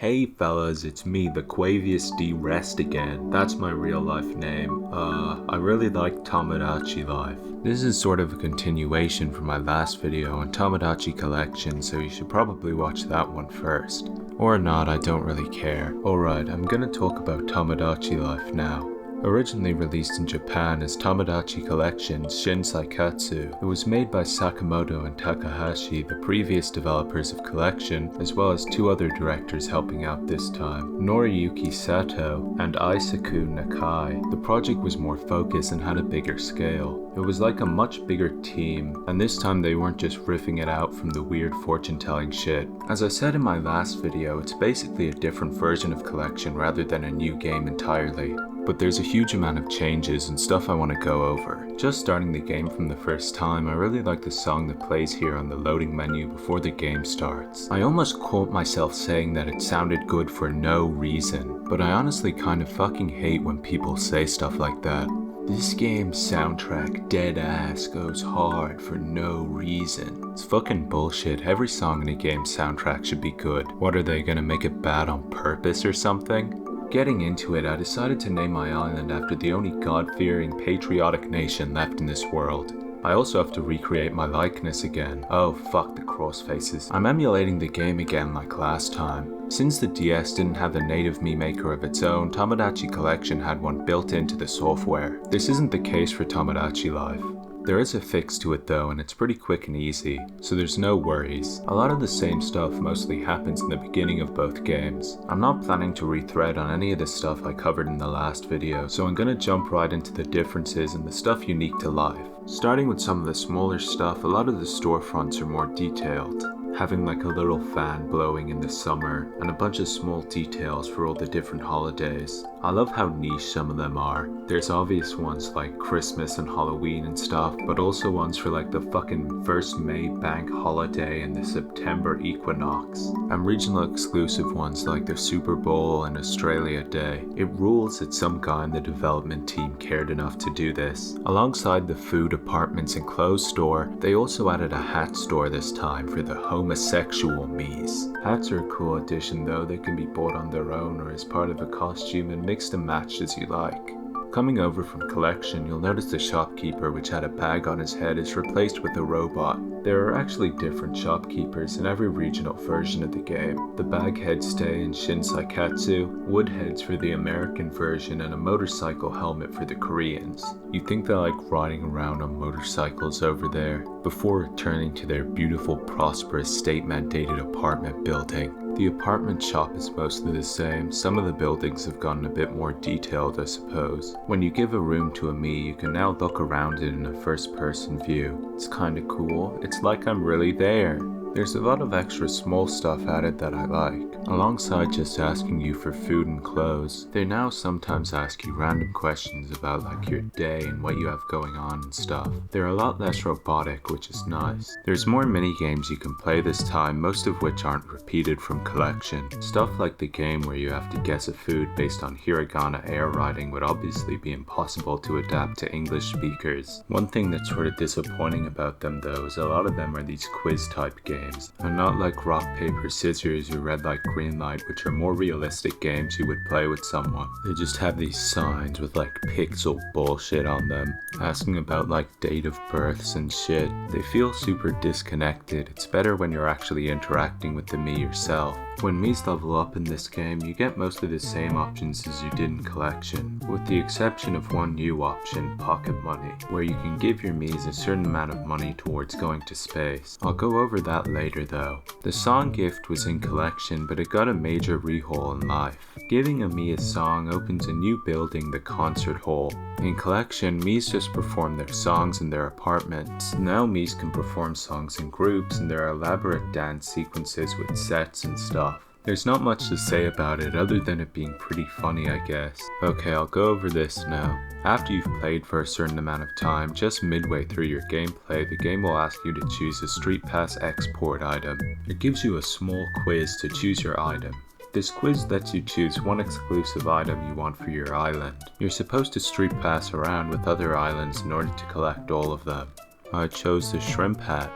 Hey fellas, it's me, the Quavius D Rest again. That's my real life name. I really like Tomodachi Life. This is sort of a continuation from my last video on Tomodachi Collection, so you should probably watch that one first. Or not, I don't really care. Alright, I'm gonna talk about Tomodachi Life now. Originally released in Japan as Tomodachi Collection's Shin Saikatsu, it was made by Sakamoto and Takahashi, the previous developers of Collection, as well as two other directors helping out this time, Noriyuki Sato and Isaku Nakai. The project was more focused and had a bigger scale. It was like a much bigger team, and this time they weren't just riffing it out from the weird fortune-telling shit. As I said in my last video, it's basically a different version of Collection rather than a new game entirely. But there's a huge amount of changes and stuff I want to go over. Just starting the game from the first time, I really like the song that plays here on the loading menu before the game starts. I almost caught myself saying that it sounded good for no reason, but I honestly kind of fucking hate when people say stuff like that. This game's soundtrack dead ass goes hard for no reason. It's fucking bullshit. Every song in a game's soundtrack should be good. What, are they gonna make it bad on purpose or something? Getting into it, I decided to name my island after the only God-fearing, patriotic nation left in this world. I also have to recreate my likeness again. Oh fuck the cross faces. I'm emulating the game again like last time. Since the DS didn't have a native Mii maker of its own, Tomodachi Collection had one built into the software. This isn't the case for Tomodachi Life. There is a fix to it though, and it's pretty quick and easy, so there's no worries. A lot of the same stuff mostly happens in the beginning of both games. I'm not planning to rethread on any of the stuff I covered in the last video, so I'm gonna jump right into the differences and the stuff unique to Life. Starting with some of the smaller stuff, a lot of the storefronts are more detailed, having like a little fan blowing in the summer, and a bunch of small details for all the different holidays. I love how niche some of them are. There's obvious ones like Christmas and Halloween and stuff, but also ones for like the fucking 1st May bank holiday and the September equinox, and regional exclusive ones like the Super Bowl and Australia Day. It rules that some guy in the development team cared enough to do this. Alongside the food, apartments and clothes store, they also added a hat store this time for the homosexual Miis. Hats are a cool addition though. They can be bought on their own or as part of a costume and mixed and matched as you like. Coming over from Collection, you'll notice the shopkeeper, which had a bag on his head, is replaced with a robot. There are actually different shopkeepers in every regional version of the game. The bagheads stay in Shin Saikatsu, woodheads for the American version, and a motorcycle helmet for the Koreans. You'd think they like riding around on motorcycles over there, before returning to their beautiful, prosperous, state-mandated apartment building. The apartment shop is mostly the same. Some of the buildings have gotten a bit more detailed, I suppose. When you give a room to a Mii, you can now look around it in a first-person view. It's kinda cool. It's like I'm really there. There's a lot of extra small stuff added that I like. Alongside just asking you for food and clothes, they now sometimes ask you random questions about like your day and what you have going on and stuff. They're a lot less robotic, which is nice. There's more mini games you can play this time, most of which aren't repeated from Collection. Stuff like the game where you have to guess a food based on hiragana air writing would obviously be impossible to adapt to English speakers. One thing that's sort of disappointing about them though is a lot of them are these quiz type games, and not like rock, paper, scissors or red light, green light, which are more realistic games you would play with someone. They just have these signs with like pixel bullshit on them, asking about like date of births and shit. They feel super disconnected. It's better when you're actually interacting with the Mii yourself. When Miis level up in this game, you get most of the same options as you did in Collection, with the exception of one new option, pocket money, where you can give your Miis a certain amount of money towards going to space. I'll go over that later though. The song gift was in Collection, but it got a major rehaul in Life. Giving a Mii a song opens a new building, the concert hall. In Collection, Miis just perform their songs in their apartments. Now Miis can perform songs in groups, and there are elaborate dance sequences with sets and stuff. There's not much to say about it other than it being pretty funny, I guess. Okay, I'll go over this now. After you've played for a certain amount of time, just midway through your gameplay, the game will ask you to choose a Street Pass export item. It gives you a small quiz to choose your item. This quiz lets you choose one exclusive item you want for your island. You're supposed to Street Pass around with other islands in order to collect all of them. I chose the shrimp hat.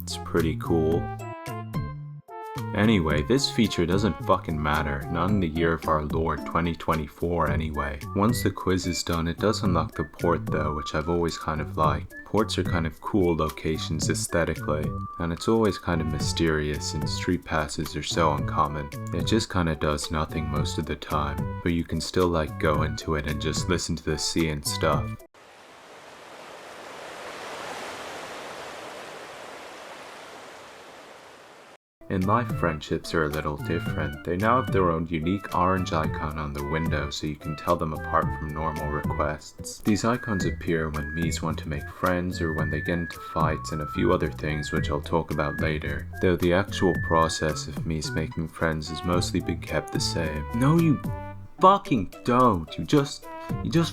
It's pretty cool. Anyway, this feature doesn't fucking matter, not in the year of our Lord 2024 anyway. Once the quiz is done, it does unlock the port though, which I've always kind of liked. Ports are kind of cool locations aesthetically, and it's always kind of mysterious since street passes are so uncommon. It just kind of does nothing most of the time, but you can still like go into it and just listen to the sea and stuff. In life, friendships are a little different. They now have their own unique orange icon on the window so you can tell them apart from normal requests. These icons appear when Miis want to make friends or when they get into fights and a few other things which I'll talk about later. Though the actual process of Miis making friends has mostly been kept the same. No, you fucking don't. You just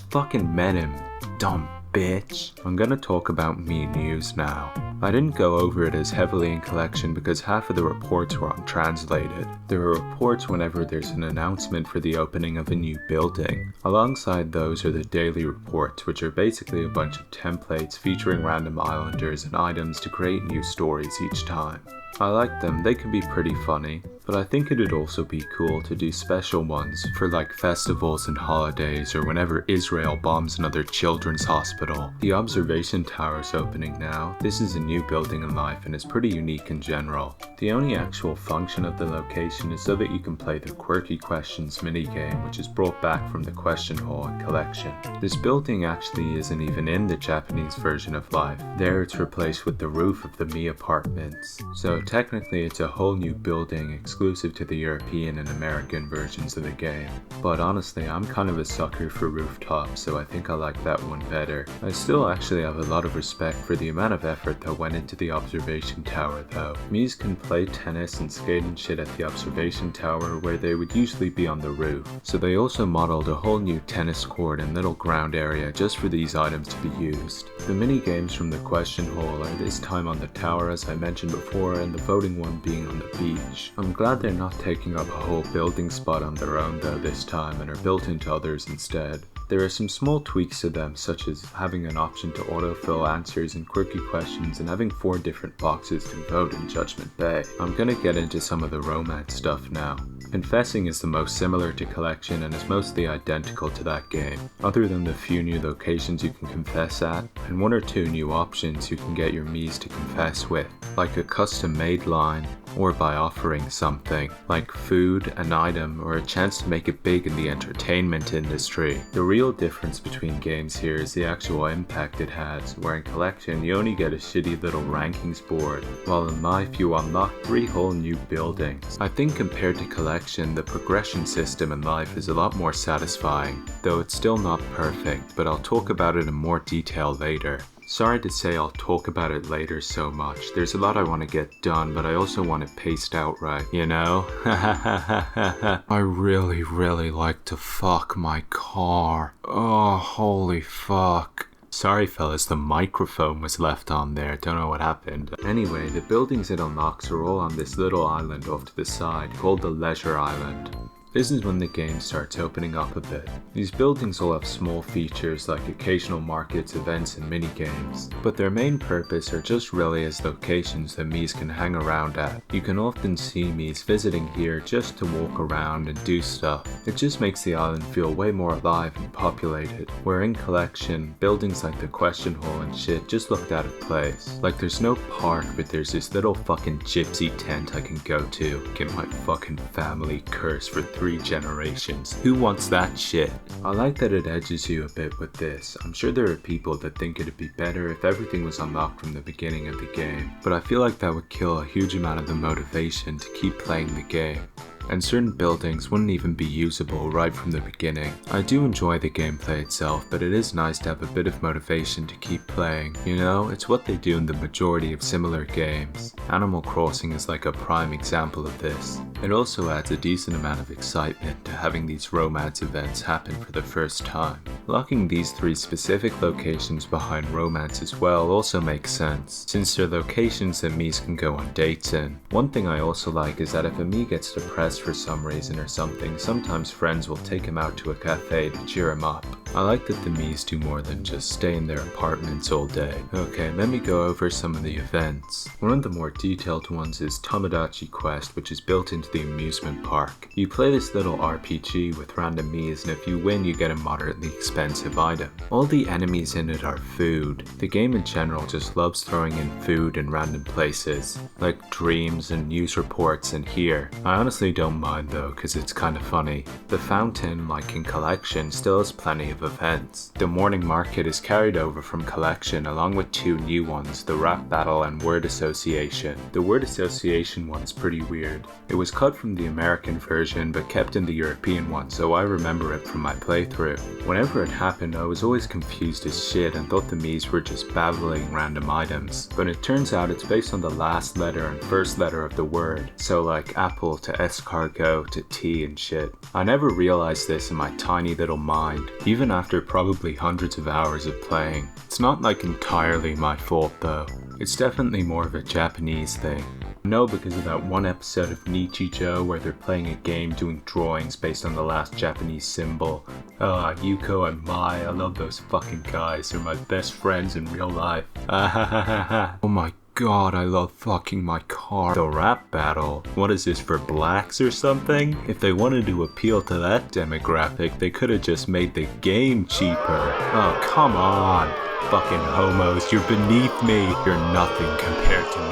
fucking met him, dumb bitch. I'm gonna talk about Mii news now. I didn't go over it as heavily in collection because half of the reports were untranslated. There are reports whenever there's an announcement for the opening of a new building. Alongside those are the daily reports, which are basically a bunch of templates featuring random islanders and items to create new stories each time. I like them, they can be pretty funny, but I think it'd also be cool to do special ones for like festivals and holidays or whenever Israel bombs another children's hospital. The observation tower is opening now. This is a new building in life and is pretty unique in general. The only actual function of the location is so that you can play the quirky questions minigame, which is brought back from the question hall and collection. This building actually isn't even in the Japanese version of life. There it's replaced with the roof of the Mii apartments. So technically it's a whole new building exclusive to the European and American versions of the game. But honestly, I'm kind of a sucker for rooftops, so I think I like that one better. I still actually have a lot of respect for the amount of effort that went into the observation tower though. Miis can play tennis and skate and shit at the observation tower where they would usually be on the roof. So they also modeled a whole new tennis court and little ground area just for these items to be used. The mini games from the question hall are this time on the tower as I mentioned before, and the voting one being on the beach. I'm glad they're not taking up a whole building spot on their own though this time and are built into others instead. There are some small tweaks to them, such as having an option to autofill answers and quirky questions and having 4 different boxes to vote in Judgment Bay. I'm gonna get into some of the romance stuff now. Confessing is the most similar to Collection and is mostly identical to that game, other than the few new locations you can confess at, and 1 or 2 new options you can get your Miis to confess with, like a custom-made line, or by offering something, like food, an item, or a chance to make it big in the entertainment industry. The real difference between games here is the actual impact it has, where in Collection you only get a shitty little rankings board, while in Life you unlock 3 whole new buildings. I think compared to Collection, the progression system in Life is a lot more satisfying, though it's still not perfect, but I'll talk about it in more detail later. Sorry to say I'll talk about it later so much. There's a lot I want to get done, but I also want it paced out right, you know? I really like to fuck my car. Oh, holy fuck. Sorry fellas, the microphone was left on there, don't know what happened. Anyway, the buildings it unlocks are all on this little island off to the side called the Leisure Island. This is when the game starts opening up a bit. These buildings all have small features like occasional markets, events, and mini-games, but their main purpose are just really as locations that Miis can hang around at. You can often see Miis visiting here just to walk around and do stuff. It just makes the island feel way more alive and populated, where in Collection, buildings like the question hall and shit just looked out of place. Like there's no park, but there's this little fucking gypsy tent I can go to, get my fucking family cursed for 3 generations. Who wants that shit? I like that it edges you a bit with this. I'm sure there are people that think it'd be better if everything was unlocked from the beginning of the game, but I feel like that would kill a huge amount of the motivation to keep playing the game. And certain buildings wouldn't even be usable right from the beginning. I do enjoy the gameplay itself, but it is nice to have a bit of motivation to keep playing. You know, it's what they do in the majority of similar games. Animal Crossing is like a prime example of this. It also adds a decent amount of excitement to having these romance events happen for the first time. Locking these 3 specific locations behind romance as well also makes sense, since they're locations that Miis can go on dates in. One thing I also like is that if a Mii gets depressed for some reason or something, sometimes friends will take him out to a cafe to cheer him up. I like that the Miis do more than just stay in their apartments all day. Okay, let me go over some of the events. One of the more detailed ones is Tomodachi Quest, which is built into the amusement park. You play this little RPG with random Miis, and if you win you get a moderately expensive item. All the enemies in it are food. The game in general just loves throwing in food in random places, like dreams and news reports and here. I honestly don't mind though, cause it's kinda funny. The fountain, like in Collection, still has plenty of events. The morning market is carried over from Collection along with two new ones, the Rap Battle and Word Association. The Word Association one is pretty weird. It was cut from the American version but kept in the European one, so I remember it from my playthrough. Whenever it happened I was always confused as shit and thought the Miis were just babbling random items, but it turns out it's based on the last letter and first letter of the word, so like apple to escargot to tea and shit. I never realized this in my tiny little mind, even after probably hundreds of hours of playing. It's not like entirely my fault though. It's definitely more of a Japanese thing. No, because of that one episode of Nichijou where they're playing a game doing drawings based on the last Japanese symbol. Yuko and Mai, I love those fucking guys. They're my best friends in real life. Oh my god, I love fucking my car. The Rap Battle? What is this, for blacks or something? If they wanted to appeal to that demographic, they could have just made the game cheaper. Oh, come on. Fucking homos, you're beneath me. You're nothing compared to me.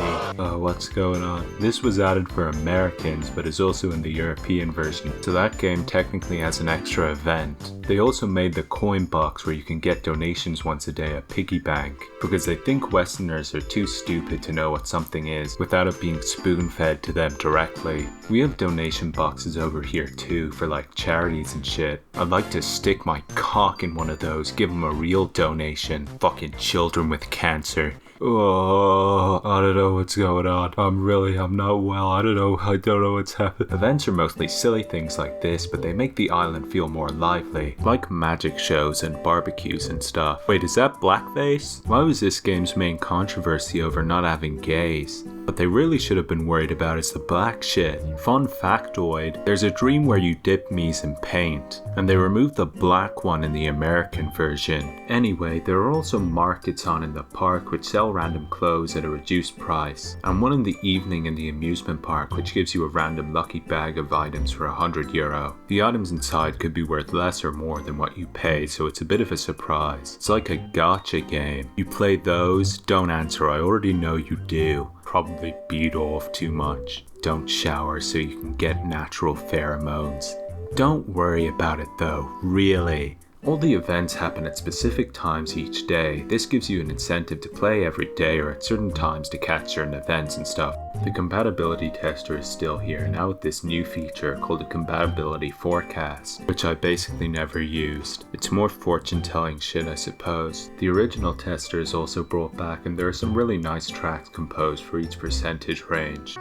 What's going on? This was added for Americans, but is also in the European version, so that game technically has an extra event. They also made the coin box where you can get donations once a day, a piggy bank, because they think Westerners are too stupid to know what something is without it being spoon-fed to them directly. We have donation boxes over here too, for like charities and shit. I'd like to stick my cock in one of those, give them a real donation. Fucking children with cancer. Oh, I don't know what's going on. I'm not well. I don't know what's happening. Events are mostly silly things like this, but they make the island feel more lively. Like magic shows and barbecues and stuff. Wait, is that blackface? Why was this game's main controversy over not having gays? What they really should have been worried about is the black shit. Fun factoid, there's a dream where you dip Miis in paint, and they removed the black one in the American version. Anyway, there are also markets on in the park which sell random clothes at a reduced price, and one in the evening in the amusement park which gives you a random lucky bag of items for €100. The items inside could be worth less or more than what you pay, so it's a bit of a surprise. It's like a gacha game. You play those? Don't answer, I already know you do. Probably beat off too much. Don't shower so you can get natural pheromones. Don't worry about it though, really. All the events happen at specific times each day. This gives you an incentive to play every day or at certain times to catch certain events and stuff. The compatibility tester is still here, now with this new feature called a compatibility forecast, which I basically never used. It's more fortune telling shit, I suppose. The original tester is also brought back, and there are some really nice tracks composed for each percentage range.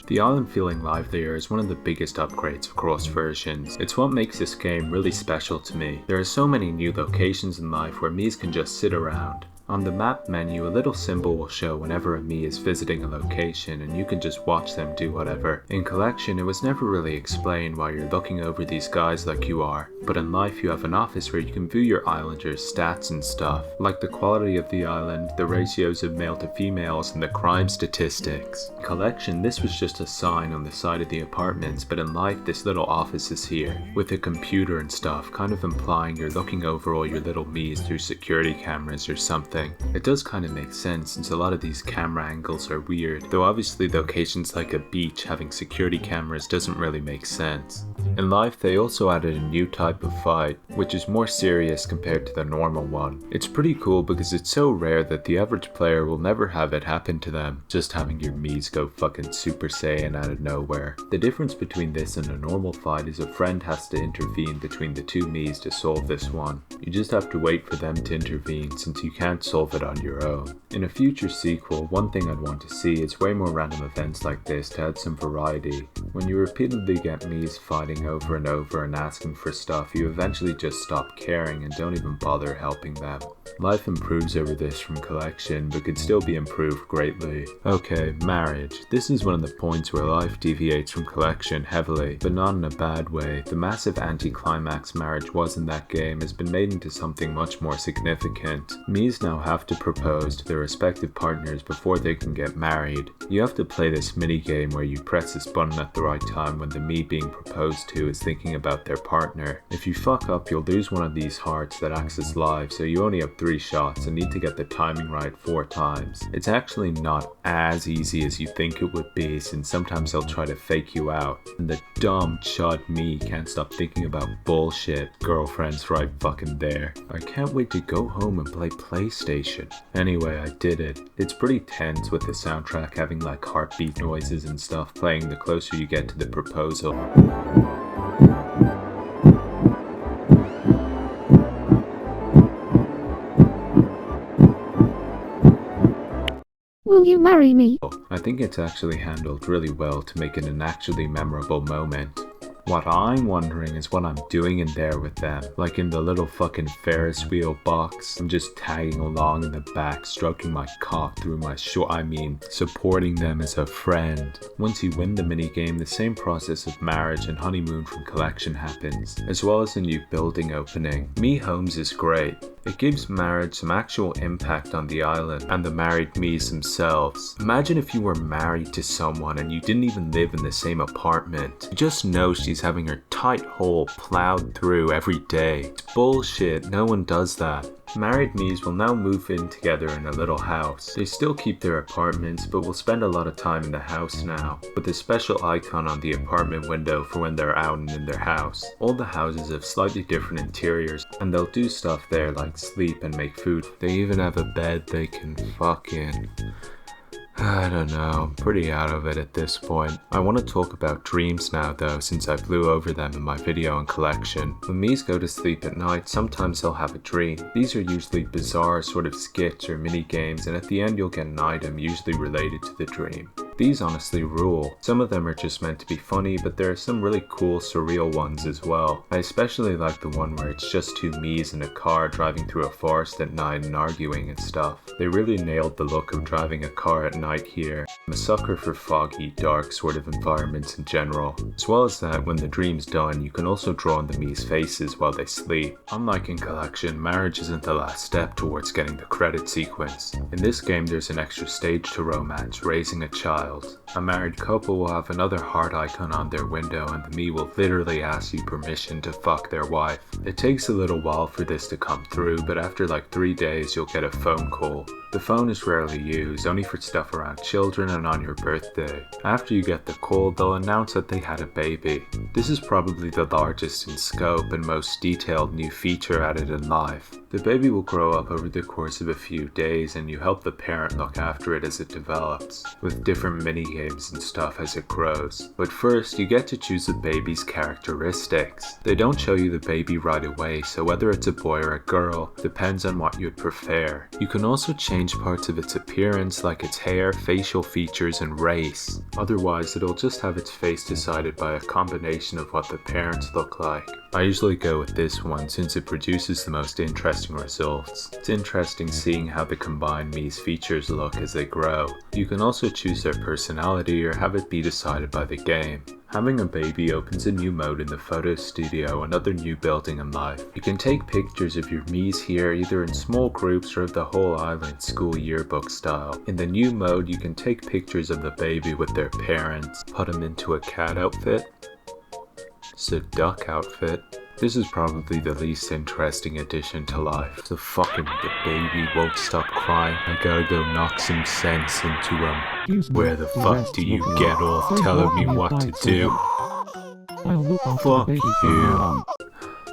The island feeling livelier is one of the biggest upgrades across versions. It's what makes this game really special to me. There are so many new locations in life where Miis can just sit around. On the map menu, a little symbol will show whenever a Mii is visiting a location, and you can just watch them do whatever. In Collection, it was never really explained why you're looking over these guys like you are, but in life you have an office where you can view your islanders' stats and stuff, like the quality of the island, the ratios of male to females, and the crime statistics. In Collection, this was just a sign on the side of the apartments, but in life this little office is here, with a computer and stuff, kind of implying you're looking over all your little Miis through security cameras or something. It does kind of make sense since a lot of these camera angles are weird, though obviously locations like a beach having security cameras doesn't really make sense. In life, they also added a new type of fight, which is more serious compared to the normal one. It's pretty cool because it's so rare that the average player will never have it happen to them, just having your Miis go fucking Super Saiyan out of nowhere. The difference between this and a normal fight is a friend has to intervene between the two Miis to solve this one. You just have to wait for them to intervene since you can't solve it on your own. In a future sequel, one thing I'd want to see is way more random events like this to add some variety. When you repeatedly get Miis fighting fighting over and over and asking for stuff, you eventually just stop caring and don't even bother helping them. Life improves over this from collection, but could still be improved greatly. Okay, marriage. This is one of the points where life deviates from collection heavily, but not in a bad way. The massive anti-climax marriage was in that game has been made into something much more significant. Mies now have to propose to their respective partners before they can get married. You have to play this mini-game where you press this button at the right time when the Mii being proposed to is thinking about their partner. If you fuck up, you'll lose one of these hearts that acts as live, so you only have 3 shots and need to get the timing right 4 times. It's actually not as easy as you think it would be, since sometimes they'll try to fake you out. And the dumb chud Mii can't stop thinking about bullshit. Girlfriend's right fucking there. I can't wait to go home and play PlayStation. Anyway, I did it. It's pretty tense with the soundtrack having like heartbeat noises and stuff playing the closer you get to the proposal. Will you marry me? I think it's actually handled really well to make it an actually memorable moment. What I'm wondering is what I'm doing in there with them. Like in the little fucking Ferris wheel box. I'm just tagging along in the back, stroking my cock through my supporting them as a friend. Once you win the minigame, the same process of marriage and honeymoon from collection happens, as well as a new building opening. Mii Homes is great. It gives marriage some actual impact on the island and the married Miis themselves. Imagine if you were married to someone and you didn't even live in the same apartment. You just know she's having her tight hole plowed through every day. It's bullshit, no one does that. Married Miis will now move in together in a little house. They still keep their apartments, but will spend a lot of time in the house now, with a special icon on the apartment window for when they're out and in their house. All the houses have slightly different interiors, and they'll do stuff there like sleep and make food. They even have a bed they can fuck in. I don't know, I'm pretty out of it at this point. I want to talk about dreams now though, since I flew over them in my video on collection. When Miis go to sleep at night, sometimes they'll have a dream. These are usually bizarre sort of skits or mini games, and at the end you'll get an item usually related to the dream. These honestly rule. Some of them are just meant to be funny, but there are some really cool surreal ones as well. I especially like the one where it's just 2 Miis in a car driving through a forest at night and arguing and stuff. They really nailed the look of driving a car at night here. I'm a sucker for foggy, dark sort of environments in general. As well as that, when the dream's done, you can also draw on the Mii's faces while they sleep. Unlike in collection, marriage isn't the last step towards getting the credit sequence. In this game there's an extra stage to romance, raising a child. A married couple will have another heart icon on their window, and the Mii will literally ask you permission to fuck their wife. It takes a little while for this to come through, but after like 3 days you'll get a phone call. The phone is rarely used, only for stuff around children and on your birthday. After you get the call, they'll announce that they had a baby. This is probably the largest in scope and most detailed new feature added in life. The baby will grow up over the course of a few days, and you help the parent look after it as it develops, with different mini games and stuff as it grows. But first, you get to choose the baby's characteristics. They don't show you the baby right away, so whether it's a boy or a girl depends on what you'd prefer. You can also change parts of its appearance, like its hair, facial features, and race. Otherwise, it'll just have its face decided by a combination of what the parents look like. I usually go with this one since it produces the most interesting results. It's interesting seeing how the combined Mii's features look as they grow. You can also choose their personality or have it be decided by the game. Having a baby opens a new mode in the photo studio, another new building in life. You can take pictures of your Miis here either in small groups or of the whole island school yearbook style. In the new mode you can take pictures of the baby with their parents, put them into a cat outfit. It's a duck outfit. This is probably the least interesting addition to life. The baby won't stop crying. I gotta go knock some sense into him. Where the fuck do you get off telling me what to do? Fuck you.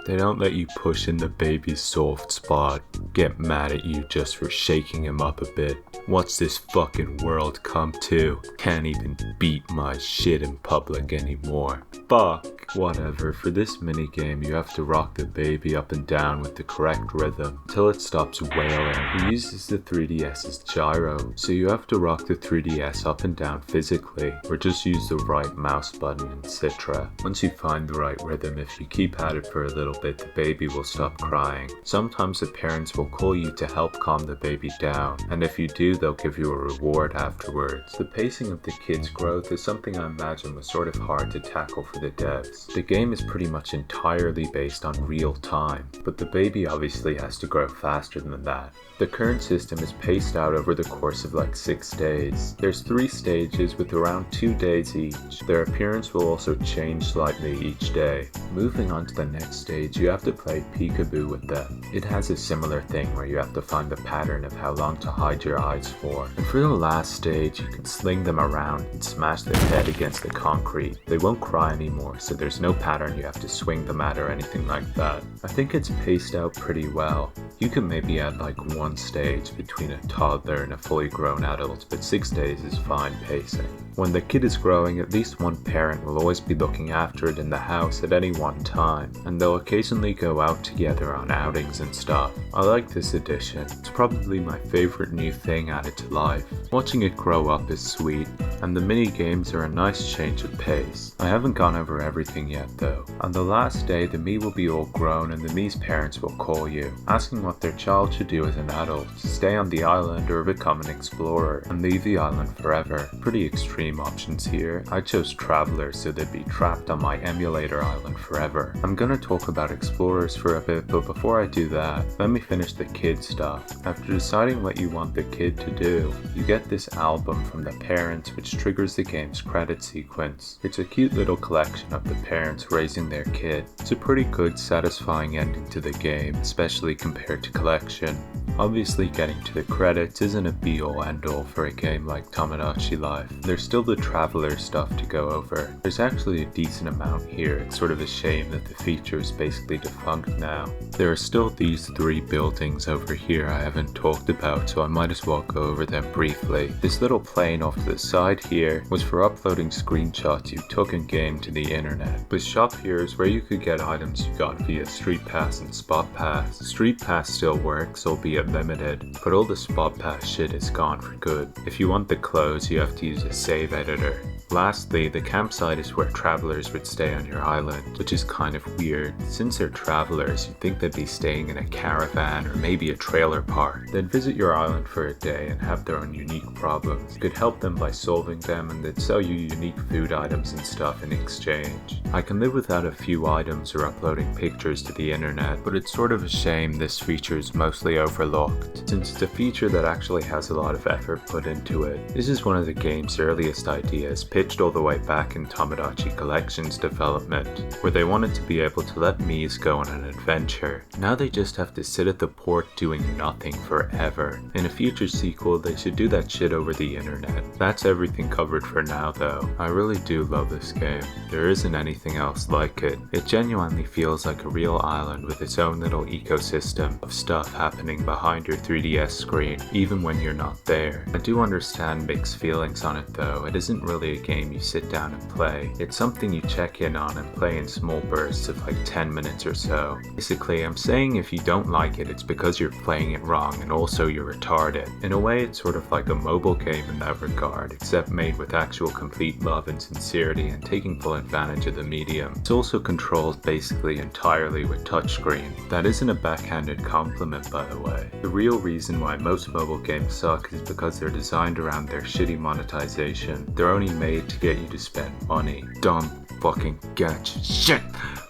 They don't let you push in the baby's soft spot, get mad at you just for shaking him up a bit. What's this fucking world come to? Can't even beat my shit in public anymore. Fuck. Whatever, for this minigame you have to rock the baby up and down with the correct rhythm until it stops wailing. It uses the 3DS's gyro, so you have to rock the 3DS up and down physically, or just use the right mouse button in Citra. Once you find the right rhythm, if you keep at it for a little bit, the baby will stop crying. Sometimes the parents will call you to help calm the baby down, and if you do, they'll give you a reward afterwards. The pacing of the kid's growth is something I imagine was sort of hard to tackle for the devs. The game is pretty much entirely based on real time, but the baby obviously has to grow faster than that. The current system is paced out over the course of like 6 days. There's 3 stages with around 2 days each. Their appearance will also change slightly each day. Moving on to the next stage, you have to play peekaboo with them. It has a similar thing where you have to find the pattern of how long to hide your eyes for. And for the last stage, you can sling them around and smash their head against the concrete. They won't cry anymore, so there's no pattern you have to swing them at or anything like that. I think it's paced out pretty well. You can maybe add like 1 stage between a toddler and a fully grown adult, but 6 days is fine pacing. When the kid is growing, at least one parent will always be looking after it in the house at any one time, and they'll occasionally go out together on outings and stuff. I like this addition. It's probably my favorite new thing added to life. Watching it grow up is sweet, and the mini games are a nice change of pace. I haven't gone over everything yet though. On the last day, the Mii will be all grown and the Mii's parents will call you, asking what their child should do as an adult, stay on the island or become an explorer, and leave the island forever. Pretty extreme options here. I chose Traveler so they'd be trapped on my emulator island forever. I'm gonna talk about explorers for a bit, but before I do that, let me finish the kid stuff. After deciding what you want the kid to do, you get this album from the parents which triggers the game's credit sequence. It's a cute little collection of the parents raising their kid. It's a pretty good, satisfying ending to the game, especially compared to Collection. Obviously getting to the credits isn't a be-all end-all for a game like Tomodachi Life. There's still the Traveler stuff to go over. There's actually a decent amount here. It's sort of a shame that the feature is basically defunct now. There are still these 3 buildings over here I haven't talked about, so I might as well go over them briefly. This little plane off to the side here was for uploading screenshots you took in game to the internet. The shop here is where you could get items you got via Street Pass and Spot Pass. Street Pass still works, albeit limited, but all the Spot Pass shit is gone for good. If you want the clothes, you have to use a save editor. Lastly, the campsite is where travelers would stay on your island, which is kind of weird. Since they're travelers, you'd think they'd be staying in a caravan or maybe a trailer park. They'd visit your island for a day and have their own unique problems. You could help them by solving them and they'd sell you unique food items and stuff in exchange. I can live without a few items or uploading pictures to the internet, but it's sort of a shame this feature is mostly overlooked, since it's a feature that actually has a lot of effort put into it. This is one of the game's earliest ideas, pitched all the way back in Tomodachi Collection's development, where they wanted to be able to let Miis go on an adventure. Now they just have to sit at the port doing nothing forever. In a future sequel, they should do that shit over the internet. That's everything covered for now though. I really do love this game. There isn't anything else like it. It genuinely feels like a real island with its own little ecosystem of stuff happening behind your 3DS screen, even when you're not there. I do understand mixed feelings on it though. It isn't really a game you sit down and play. It's something you check in on and play in small bursts of like 10 minutes or so. Basically, I'm saying if you don't like it, it's because you're playing it wrong and also you're retarded. In a way, it's sort of like a mobile game in that regard, except made with actual complete love and sincerity and taking full advantage of the medium. It's also controlled basically entirely with touchscreen. That isn't a backhanded compliment, by the way. The real reason why most mobile games suck is because they're designed around their shitty monetization. They're only made to get you to spend money. Dumb fucking gacha shit.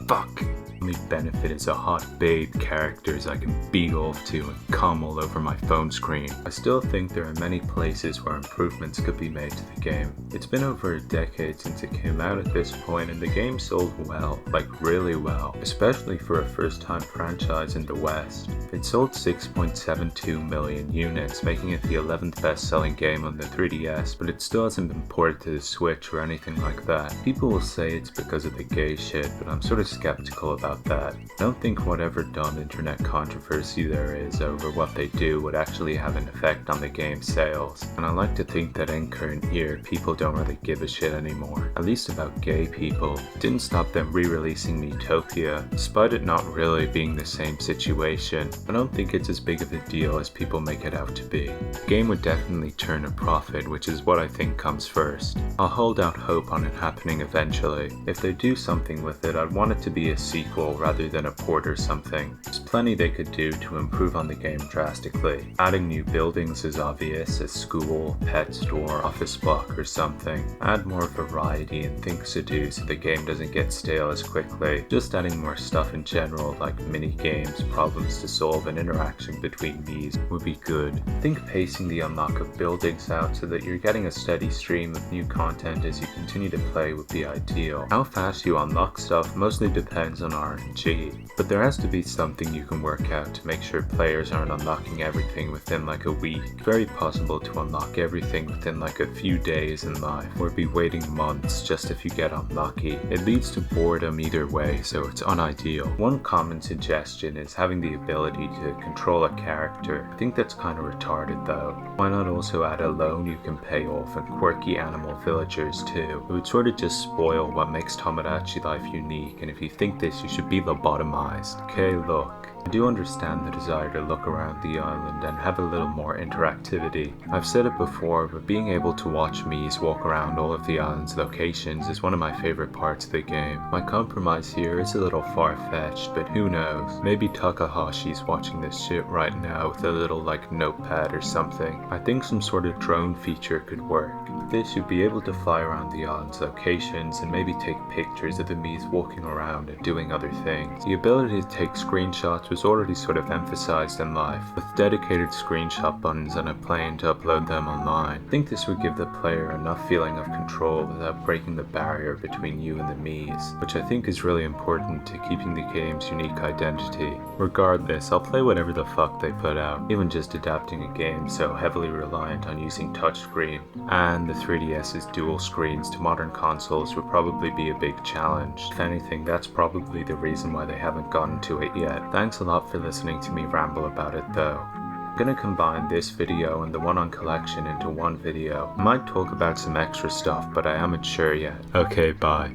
Fuck. Only benefit is a hot babe characters I can beat off to and cum all over my phone screen. I still think there are many places where improvements could be made to the game. It's been over a decade since it came out at this point and the game sold well, like really well, especially for a first time franchise in the West. It sold 6.72 million units, making it the 11th best selling game on the 3DS, but it still hasn't been ported to the Switch or anything like that. People will say it's because of the gay shit, but I'm sort of skeptical about about that. I don't think whatever dumb internet controversy there is over what they do would actually have an effect on the game's sales, and I like to think that in current year, people don't really give a shit anymore, at least about gay people. It didn't stop them re-releasing Miitopia, despite it not really being the same situation. I don't think it's as big of a deal as people make it out to be. The game would definitely turn a profit, which is what I think comes first. I'll hold out hope on it happening eventually. If they do something with it, I'd want it to be a sequel rather than a port or something. There's plenty they could do to improve on the game drastically. Adding new buildings is obvious, a school, pet store, office block or something. Add more variety and things to do so the game doesn't get stale as quickly. Just adding more stuff in general like mini games, problems to solve and interaction between these would be good. I think pacing the unlock of buildings out so that you're getting a steady stream of new content as you continue to play would be ideal. How fast you unlock stuff mostly depends on RNG, but there has to be something you can work out to make sure players aren't unlocking everything within like a week. It's very possible to unlock everything within like a few days in life, or be waiting months just if you get unlucky. It leads to boredom either way, so it's unideal. One common suggestion is having the ability to control a character. I think that's kind of retarded though. Why not also add a loan you can pay off and quirky animal villagers too? It would sort of just spoil what makes Tomodachi life unique, and if you think this, you should be lobotomized. Okay, look. I do understand the desire to look around the island and have a little more interactivity. I've said it before, but being able to watch Miis walk around all of the island's locations is one of my favorite parts of the game. My compromise here is a little far-fetched, but who knows? Maybe Takahashi's watching this shit right now with a little like notepad or something. I think some sort of drone feature could work. This you'd be able to fly around the island's locations and maybe take pictures of the Miis walking around and doing other things. The ability to take screenshots was already sort of emphasized in life, with dedicated screenshot buttons on a plane to upload them online. I think this would give the player enough feeling of control without breaking the barrier between you and the Miis, which I think is really important to keeping the game's unique identity. Regardless, I'll play whatever the fuck they put out, even just adapting a game so heavily reliant on using touchscreen and the 3DS's dual screens to modern consoles would probably be a big challenge. If anything, that's probably the reason why they haven't gotten to it yet. Thanks a lot for listening to me ramble about it though. I'm gonna combine this video and the one on collection into one video. I might talk about some extra stuff, but I haven't sure yet. Okay, bye.